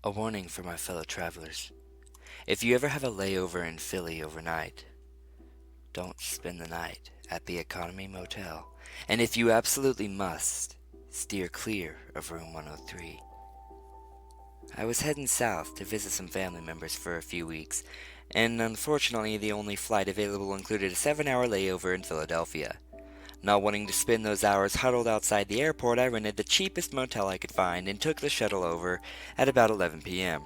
A warning for my fellow travelers. If you ever have a layover in Philly overnight, don't spend the night at the Economy Motel. And if you absolutely must, steer clear of room 103. I was heading south to visit some family members for a few weeks, and unfortunately the only flight available included a 7-hour layover in Philadelphia. Not wanting to spend those hours huddled outside the airport, I rented the cheapest motel I could find and took the shuttle over at about 11 p.m.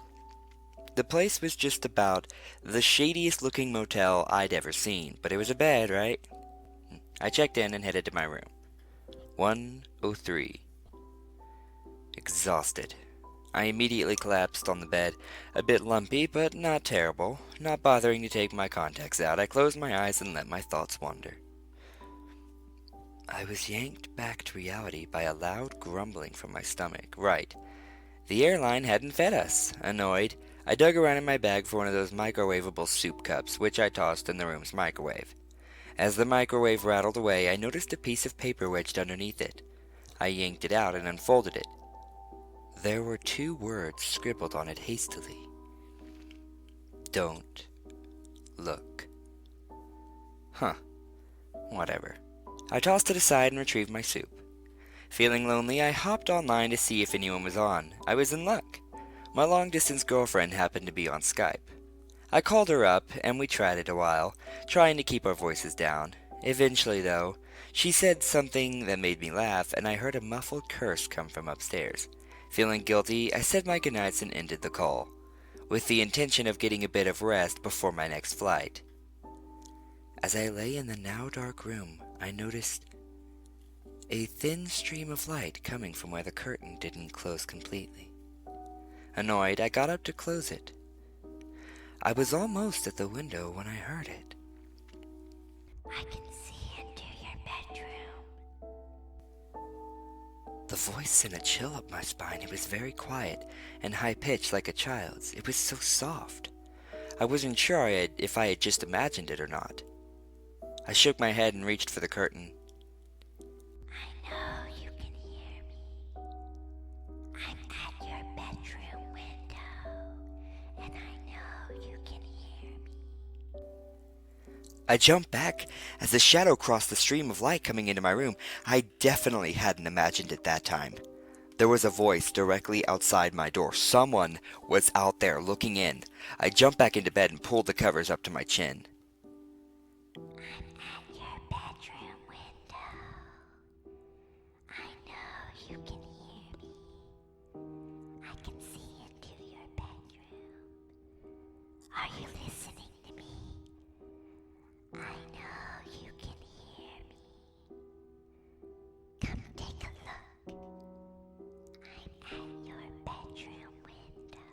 The place was just about the shadiest looking motel I'd ever seen, but it was a bed, right? I checked in and headed to my room. 103. Exhausted. I immediately collapsed on the bed, a bit lumpy, but not terrible. Not bothering to take my contacts out, I closed my eyes and let my thoughts wander. I was yanked back to reality by a loud grumbling from my stomach. Right. The airline hadn't fed us. Annoyed, I dug around in my bag for one of those microwavable soup cups, which I tossed in the room's microwave. As the microwave rattled away, I noticed a piece of paper wedged underneath it. I yanked it out and unfolded it. There were 2 words scribbled on it hastily. Don't look. Huh. Whatever. I tossed it aside and retrieved my soup. Feeling lonely, I hopped online to see if anyone was on. I was in luck. My long-distance girlfriend happened to be on Skype. I called her up, and we chatted a while, trying to keep our voices down. Eventually, though, she said something that made me laugh, and I heard a muffled curse come from upstairs. Feeling guilty, I said my goodnights and ended the call, with the intention of getting a bit of rest before my next flight. As I lay in the now dark room, I noticed a thin stream of light coming from where the curtain didn't close completely. Annoyed, I got up to close it. I was almost at the window when I heard it. I can see into your bedroom. The voice sent a chill up my spine. It was very quiet and high-pitched like a child's. It was so soft. I wasn't sure if I had just imagined it or not. I shook my head and reached for the curtain. I know you can hear me. I'm at your bedroom window, and I know you can hear me. I jumped back as the shadow crossed the stream of light coming into my room. I definitely hadn't imagined it that time. There was a voice directly outside my door. Someone was out there looking in. I jumped back into bed and pulled the covers up to my chin. I'm at your bedroom window. I know you can hear me. I can see into your bedroom. Are you listening to me? I know you can hear me. Come take a look. I'm at your bedroom window.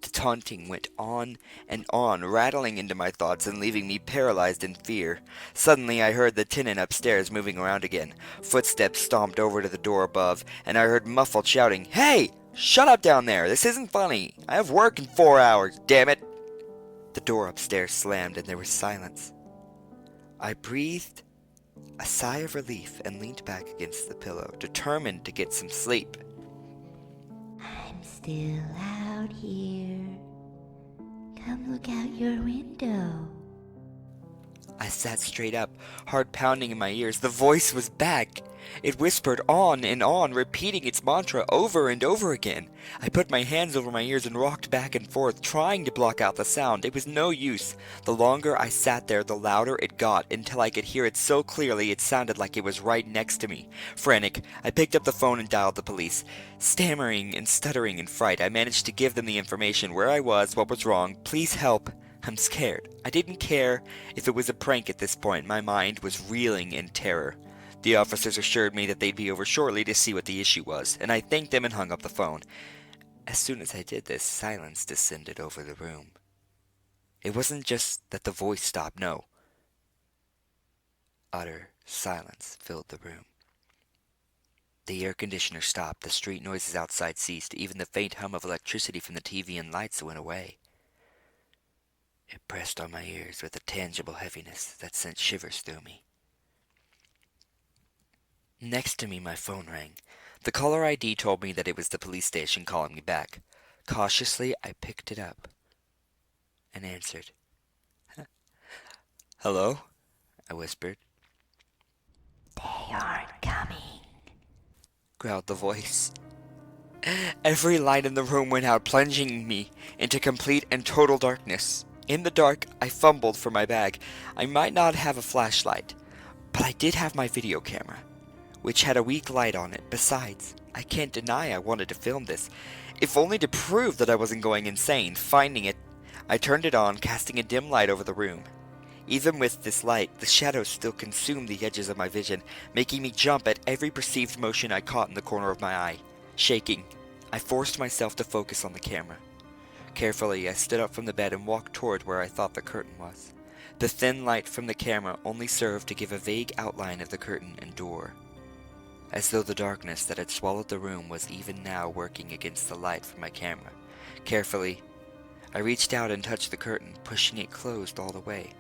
The taunting went on and on, rattling into my thoughts and leaving me paralyzed in fear. Suddenly I heard the tenant upstairs moving around again. Footsteps stomped over to the door above, and I heard muffled shouting, "Hey! Shut up down there! This isn't funny! I have work in 4 hours, damn it!" The door upstairs slammed and there was silence. I breathed a sigh of relief and leaned back against the pillow, determined to get some sleep. I'm still out here. Come look out your window. I sat straight up, heart pounding in my ears. The voice was back. It whispered on and on, repeating its mantra over and over again. I put my hands over my ears and rocked back and forth, trying to block out the sound. It was no use. The longer I sat there, the louder it got, until I could hear it so clearly it sounded like it was right next to me. Frantic, I picked up the phone and dialed the police. Stammering and stuttering in fright, I managed to give them the information, where I was, what was wrong. Please help. I'm scared. I didn't care if it was a prank at this point. My mind was reeling in terror. The officers assured me that they'd be over shortly to see what the issue was, and I thanked them and hung up the phone. As soon as I did this, silence descended over the room. It wasn't just that the voice stopped, no. Utter silence filled the room. The air conditioner stopped, the street noises outside ceased, even the faint hum of electricity from the TV and lights went away. It pressed on my ears with a tangible heaviness that sent shivers through me. Next to me, my phone rang. The caller ID told me that it was the police station calling me back. Cautiously, I picked it up and answered. "Hello?" I whispered. They aren't coming. Growled the voice. Every light in the room went out, plunging me into complete and total darkness. In the dark, I fumbled for my bag. I might not have a flashlight, but I did have my video camera, which had a weak light on it. Besides, I can't deny I wanted to film this, if only to prove that I wasn't going insane. Finding it, I turned it on, casting a dim light over the room. Even with this light, the shadows still consumed the edges of my vision, making me jump at every perceived motion I caught in the corner of my eye. Shaking, I forced myself to focus on the camera. Carefully, I stood up from the bed and walked toward where I thought the curtain was. The thin light from the camera only served to give a vague outline of the curtain and door, as though the darkness that had swallowed the room was even now working against the light from my camera. Carefully, I reached out and touched the curtain, pushing it closed all the way.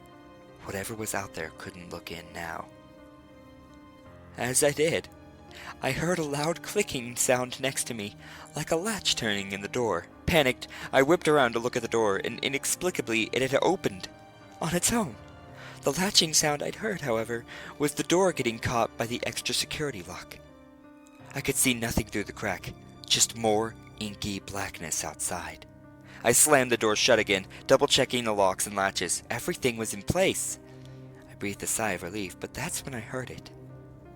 Whatever was out there couldn't look in now. As I did, I heard a loud clicking sound next to me, like a latch turning in the door. Panicked, I whipped around to look at the door, and inexplicably it had opened on its own. The latching sound I'd heard, however, was the door getting caught by the extra security lock. I could see nothing through the crack, just more inky blackness outside. I slammed the door shut again, double-checking the locks and latches. Everything was in place. I breathed a sigh of relief, but that's when I heard it.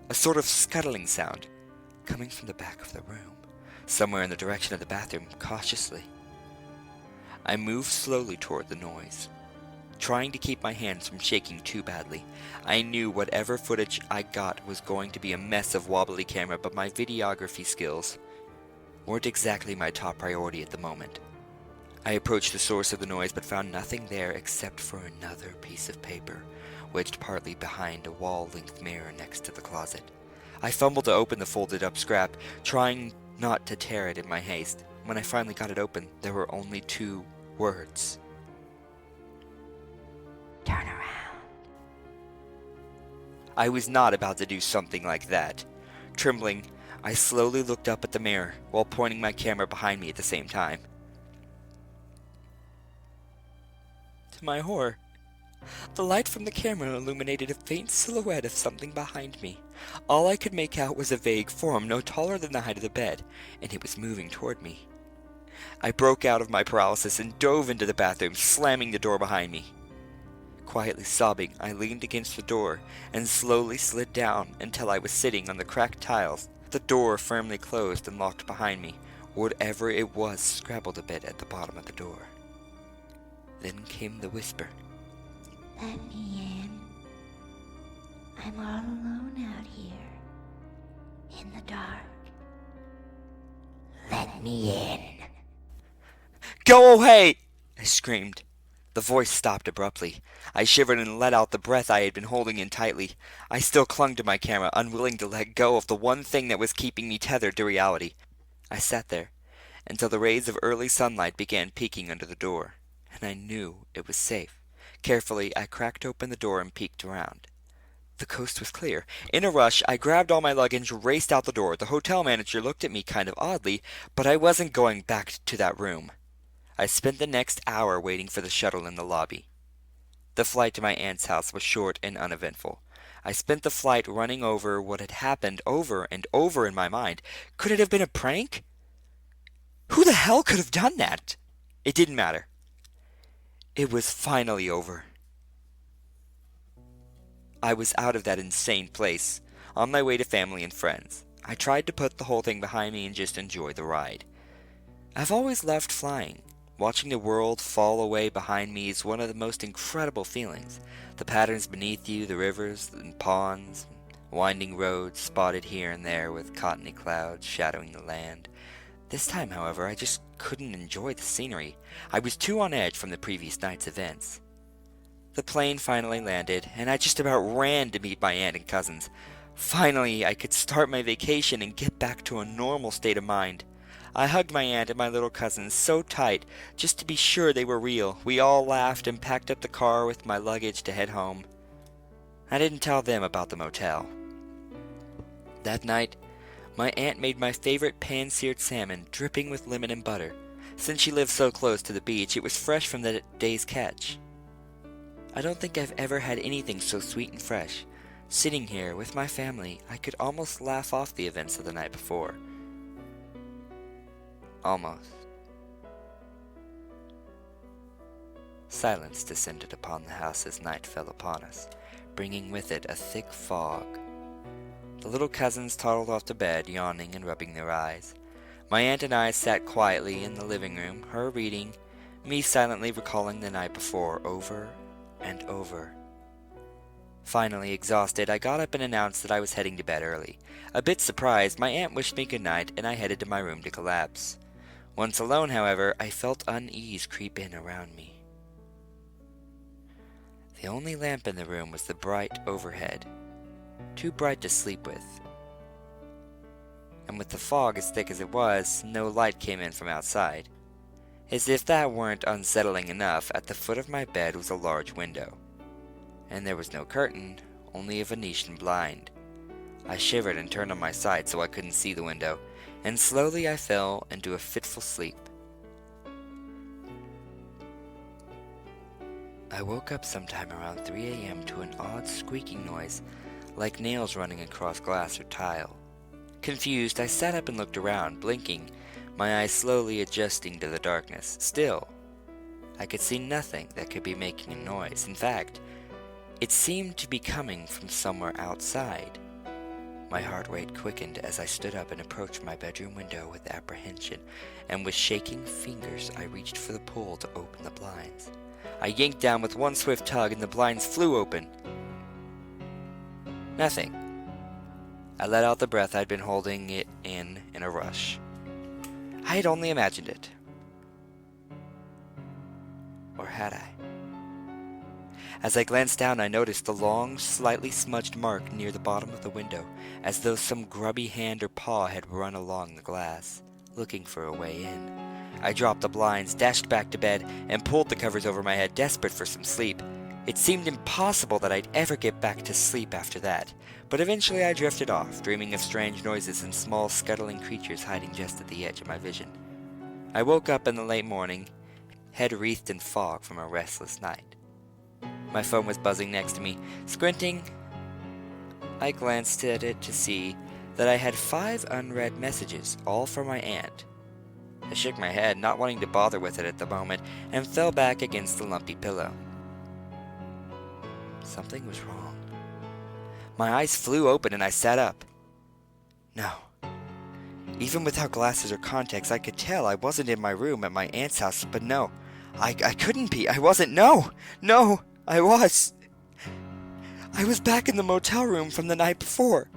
A sort of scuttling sound, coming from the back of the room, somewhere in the direction of the bathroom, cautiously. I moved slowly toward the noise, trying to keep my hands from shaking too badly. I knew whatever footage I got was going to be a mess of wobbly camera, but my videography skills weren't exactly my top priority at the moment. I approached the source of the noise, but found nothing there except for another piece of paper, wedged partly behind a wall-length mirror next to the closet. I fumbled to open the folded-up scrap, trying not to tear it in my haste. When I finally got it open, there were only 2 words. Turn around. I was not about to do something like that. Trembling, I slowly looked up at the mirror, while pointing my camera behind me at the same time. To my horror, the light from the camera illuminated a faint silhouette of something behind me. All I could make out was a vague form no taller than the height of the bed, and it was moving toward me. I broke out of my paralysis and dove into the bathroom, slamming the door behind me. Quietly sobbing, I leaned against the door and slowly slid down until I was sitting on the cracked tiles. The door firmly closed and locked behind me. Whatever it was scrabbled a bit at the bottom of the door. Then came the whisper. Let me in. I'm all alone out here. In the dark. Let me in. "Go away!" I screamed. The voice stopped abruptly. I shivered and let out the breath I had been holding in tightly. I still clung to my camera, unwilling to let go of the one thing that was keeping me tethered to reality. I sat there until the rays of early sunlight began peeking under the door, and I knew it was safe. Carefully, I cracked open the door and peeked around. The coast was clear. In a rush, I grabbed all my luggage and raced out the door. The hotel manager looked at me kind of oddly, but I wasn't going back to that room. I spent the next hour waiting for the shuttle in the lobby. The flight to my aunt's house was short and uneventful. I spent the flight running over what had happened over and over in my mind. Could it have been a prank? Who the hell could have done that? It didn't matter. It was finally over. I was out of that insane place, on my way to family and friends. I tried to put the whole thing behind me and just enjoy the ride. I've always loved flying. Watching the world fall away behind me is one of the most incredible feelings. The patterns beneath you, the rivers and ponds, winding roads spotted here and there with cottony clouds shadowing the land. This time, however, I just couldn't enjoy the scenery. I was too on edge from the previous night's events. The plane finally landed, and I just about ran to meet my aunt and cousins. Finally, I could start my vacation and get back to a normal state of mind. I hugged my aunt and my little cousins so tight, just to be sure they were real. We all laughed and packed up the car with my luggage to head home. I didn't tell them about the motel. That night, my aunt made my favorite pan-seared salmon, dripping with lemon and butter. Since she lived so close to the beach, it was fresh from the day's catch. I don't think I've ever had anything so sweet and fresh. Sitting here with my family, I could almost laugh off the events of the night before. Almost. Silence descended upon the house as night fell upon us, bringing with it a thick fog. The little cousins toddled off to bed, yawning and rubbing their eyes. My aunt and I sat quietly in the living room, her reading, me silently recalling the night before over and over. Finally, exhausted, I got up and announced that I was heading to bed early. A bit surprised, my aunt wished me good night, and I headed to my room to collapse. Once alone, however, I felt unease creep in around me. The only lamp in the room was the bright overhead, too bright to sleep with. And with the fog as thick as it was, no light came in from outside. As if that weren't unsettling enough, at the foot of my bed was a large window. And there was no curtain, only a Venetian blind. I shivered and turned on my side so I couldn't see the window, and slowly I fell into a fitful sleep. I woke up sometime around 3 a.m. to an odd squeaking noise, like nails running across glass or tile. Confused, I sat up and looked around, blinking, my eyes slowly adjusting to the darkness. Still, I could see nothing that could be making a noise. In fact, it seemed to be coming from somewhere outside. My heart rate quickened as I stood up and approached my bedroom window with apprehension, and with shaking fingers I reached for the pull to open the blinds. I yanked down with one swift tug and the blinds flew open. Nothing. I let out the breath I'd been holding it in a rush. I had only imagined it. Or had I? As I glanced down, I noticed a long, slightly smudged mark near the bottom of the window, as though some grubby hand or paw had run along the glass, looking for a way in. I dropped the blinds, dashed back to bed, and pulled the covers over my head, desperate for some sleep. It seemed impossible that I'd ever get back to sleep after that, but eventually I drifted off, dreaming of strange noises and small scuttling creatures hiding just at the edge of my vision. I woke up in the late morning, head wreathed in fog from a restless night. My phone was buzzing next to me. Squinting, I glanced at it to see that I had 5 unread messages, all from my aunt. I shook my head, not wanting to bother with it at the moment, and fell back against the lumpy pillow. Something was wrong. My eyes flew open and I sat up. No. Even without glasses or contacts, I could tell I wasn't in my room at my aunt's house, but no. I couldn't be. I wasn't. No! No! I was. I was back in the motel room from the night before.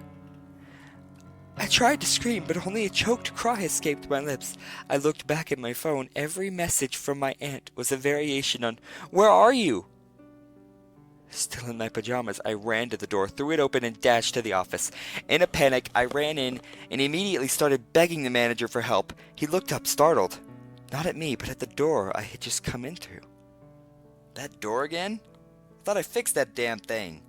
I tried to scream, but only a choked cry escaped my lips. I looked back at my phone. Every message from my aunt was a variation on, "Where are you?" Still in my pajamas, I ran to the door, threw it open, and dashed to the office. In a panic, I ran in and immediately started begging the manager for help. He looked up, startled. Not at me, but at the door I had just come in through. That door again? I thought I fixed that damn thing.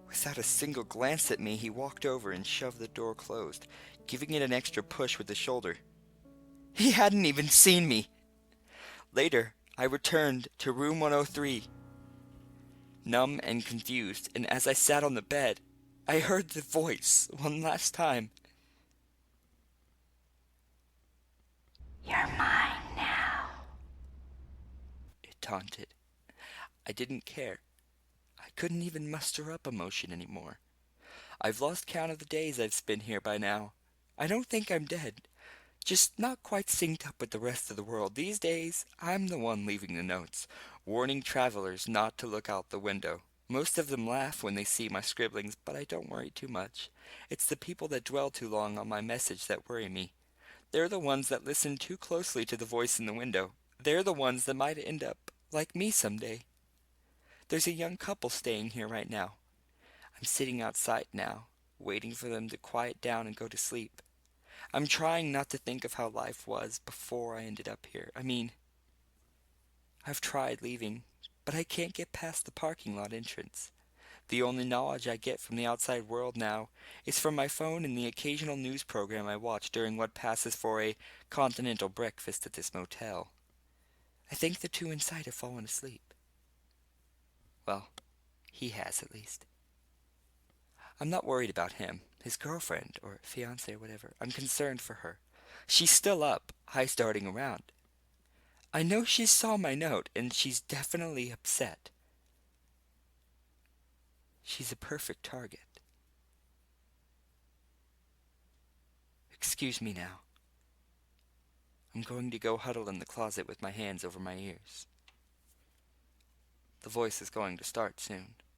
Without a single glance at me, he walked over and shoved the door closed, giving it an extra push with the shoulder. He hadn't even seen me. Later, I returned to room 103. Numb and confused, and as I sat on the bed, I heard the voice one last time. You're mine now. It taunted. I didn't care. I couldn't even muster up emotion anymore. I've lost count of the days I've spent here by now. I don't think I'm dead, just not quite synced up with the rest of the world. These days, I'm the one leaving the notes, warning travelers not to look out the window. Most of them laugh when they see my scribblings, but I don't worry too much. It's the people that dwell too long on my message that worry me. They're the ones that listen too closely to the voice in the window. They're the ones that might end up like me someday. There's a young couple staying here right now. I'm sitting outside now, waiting for them to quiet down and go to sleep. I'm trying not to think of how life was before I ended up here. I've tried leaving, but I can't get past the parking lot entrance. The only knowledge I get from the outside world now is from my phone and the occasional news program I watch during what passes for a continental breakfast at this motel. I think the two inside have fallen asleep. Well, he has at least. I'm not worried about him, his girlfriend, or fiancé or whatever. I'm concerned for her. She's still up, high-starting around. I know she saw my note, and she's definitely upset. She's a perfect target. Excuse me now. I'm going to go huddle in the closet with my hands over my ears. The voice is going to start soon.